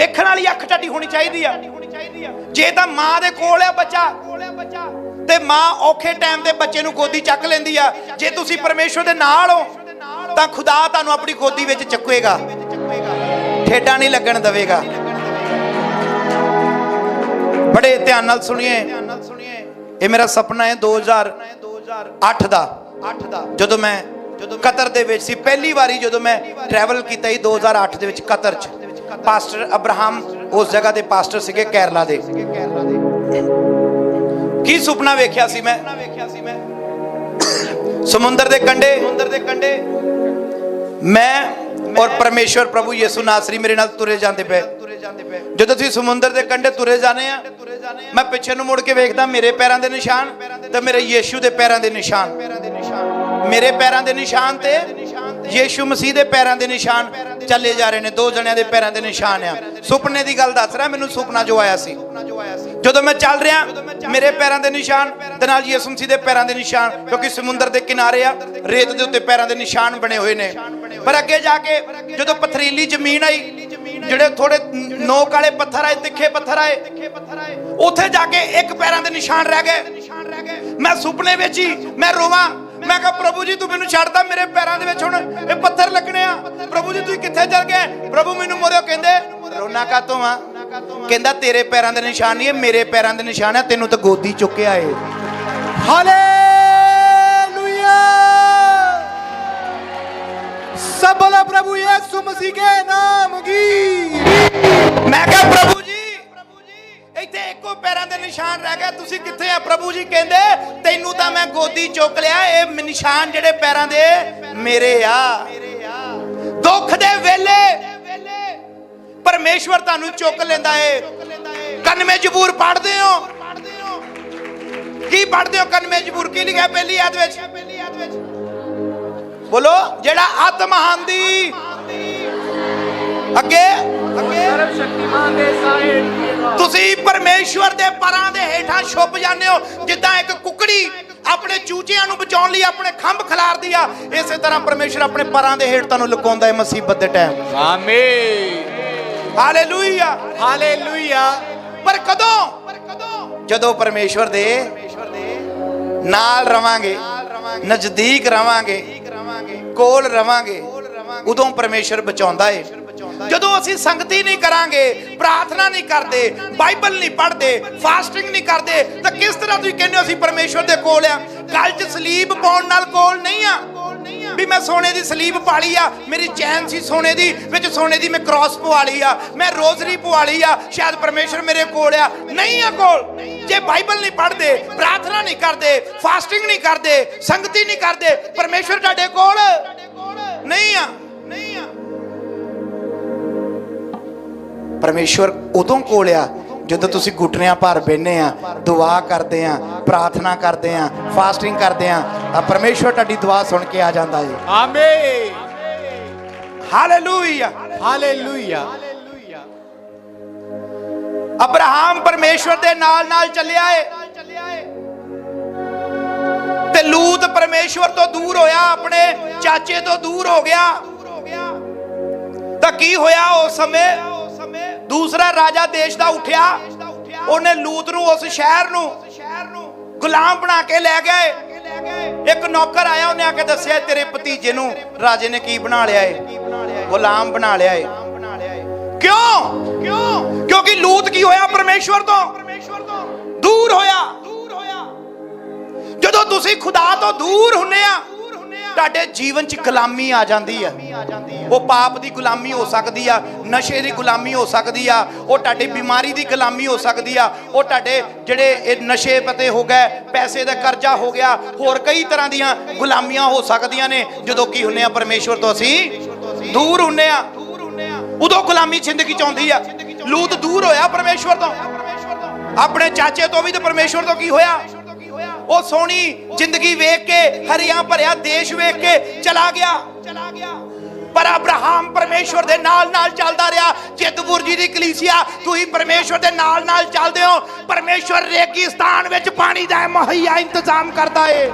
वेखण वाली अख तुहाडी होनी चाहिदी आ। जे तां मां दे कोल आ बच्चा ते मां औखे टाइम ते बच्चे नूं गोदी चक लैंदी आ। जे तुसीं परमेश्वर दे नाल हो तां खुदा तुहानूं अपनी गोदी विच चुकेगा, ठेडा नहीं लगन देवेगा। बड़े ध्यान नाल सुनिए, ये मेरा सपना है 2008 दा, जदों मैं कतर दे विच सी। पहली बारी जदों मैं ट्रैवल कीता ही 2008 दे विच कतर च। पास्टर अब्राहम उस जगह दे पास्टर सीगे केरला दे। की सुपना वेख्या सी मैं, समुंदर दे कंढे मैं और परमेश्वर प्रभु यीशु नासरी मेरे नाल तुरे जांदे पे। जदों तुसीं समुंदर दे कंढे तुरे जाने आ, मैं पिछे नूं मुड़ के वेखदा, मेरे पैरां दे निशान ते मेरे यीशु दे पैरां दे निशान, मेरे पैरां दे निशान ते यीशु मसीह दे पैरां दे निशान चले जा रहे ने। दो जणियां दे पैरां दे निशान आ। सुपने दी गल दस रहा, मैनूं सुपना जो आया सी जदों मैं चल रहा, मेरे पैरां दे निशान ते नाल यीशु मसीह दे पैरां दे निशान, क्योंकि समुंदर दे किनारे आ, रेत दे उत्ते पैरां दे निशान बने हुए ने। पर अगे जाके जदों पथरीली जमीन आई, ਜਿਹੜੇ थोड़े नोक वाले पत्थर आए, तिखे पत्थर आए, उत्थे जाके एक पैरां दे निशान रह गए। मैं सुपने विच ही मैं रोवां, मैं कहा प्रभु जी तू मैनूं छड्डदा, मेरे पैरां दे विच हुण ये पत्थर लगने आ। प्रभु जी तू कित्थे चल गए? प्रभु मैनूं मोड़ियो कहंदे रोना कातों आ? कहंदा तेरे पैरां दे निशान नहीं है, मेरे पैरां दे निशान है, तैनूं तां गोदी चुक्किया है। हालेलुया, सब बोलो प्रभु यीशु मसीह के नाम की। मैं कहा प्रभु जी इत्थे एको पैरां दे निशान रह गए, तुसीं कित्थे आ? प्रभु जी कहंदे तैनूं तां मैं गोदी चुक लिया, ये निशान जेड़े पैरां दे मेरे आ। दुख दे वेले परमेश्वर तुहानूं चुक लैंदा है। कनमे जबूर पढ़दे हो, की पढ़दे हो? कनमे जबूर की लिखिआ पहली आयत विच? बोलो, जेड़ा आत्मा आंदी अगे सर्वशक्तिमान दे साए तुसी परमेश्वर दे परां दे हेठां छुप जाने हो। जिद्दां एक कुकड़ी अपने चूचियां नूं बचाउण लई अपने खंभ खिलारदी आ, इसे तरह परमेश्वर अपने परां दे हेठ तुहानूं लुकाउंदा है मुसीबत दे टाइम। आमीन, हालेलुया, हालेलुया। पर कदों? जदों परमेश्वर दे नाल रवांगे, नजदीक रवांगे, कोल रवांगे, उदों परमेश्वर बचाउंदा है। जदों असीं संगति नहीं करांगे, प्रार्थना नहीं करते, बाइबल नहीं पढ़ते, फास्टिंग नहीं करते, तो किस तरह तुसीं कहंदे हो असीं परमेश्वर दे कोल आ? गल च सलीब पाउण नाल कोल नहीं आ भी मैं सोने दी सलीब पा ली आ, मेरी चैन सी सोने दी, विच सोने दी मैं क्रॉस पवा ली आ, मैं रोजरी पवा ली आ, शायद परमेश्वर मेरे कोल आ। नहीं आ कोल। जे बाइबल नहीं पढ़ते, प्रार्थना नहीं करते, फास्टिंग नहीं करते, संगति नहीं करते, परमेश्वर तुहाडे कोल नहीं आ। परमेश्वर उदों कोल आ जदों तुसीं घुटनियां भर बैठे आ, दुआ करते आ, प्रार्थना करते आ, फास्टिंग करते आ, परमेश्वर तुहाडी दुआ सुन के आ जांदा है। आमीन, हालेलुया, हालेलुया। अब्राहम परमेश्वर दे नाल नाल चलिया है ते लूत परमेश्वर तो दूर होया, अपने चाचे तो दूर हो गया। तां की होया? उस समय दूसरा राजा देश दा उठिया, उन्हें लूत नूं उस शहर नूं गुलाम बना के ले गए। एक नौकर आया, उन्हें आके दस्सिया तेरे भतीजे नूं राजे ने की बना लिया है, गुलाम बना लिया है। क्यों? क्योंकि लूत की होया? परमेश्वर तो दूर होया। जदों तुसीं खुदा तो दूर हुन्ने आ, ਤੁਹਾਡੇ जीवन च गुलामी आ जाती है। वो पाप की गुलामी हो सकती है, नशे की गुलामी हो सकती है, वो ਤੁਹਾਡੀ बीमारी की गुलामी हो सकती है, वो ਤੁਹਾਡੇ ਜਿਹੜੇ नशे पते हो गए, पैसे का कर्जा हो गया, होर कई तरह ਦੀਆਂ गुलामियां हो सकदियां ने। ਜਦੋਂ की ਹੁੰਨੇ ਆ परमेश्वर तो ਅਸੀਂ दूर ਹੁੰਨੇ आ, उदों गुलामी जिंदगी च आउंदी आ। लूत दूर होया परमेश्वर तो, अपने चाचे तो भी, तो परमेश्वर तो की होया? वो सोनी जिंदगी वेख के, हरिया भरिया देश वेख के चला गया। पर अब्राहम परमेश्वर दे नाल नाल चलदा रहा। चितपुर जी दी कलीसिया, तुसीं परमेश्वर दे नाल नाल चलदे हो, परमेश्वर रेगिस्तान विच पानी दा मुहैया इंतजाम करदा है।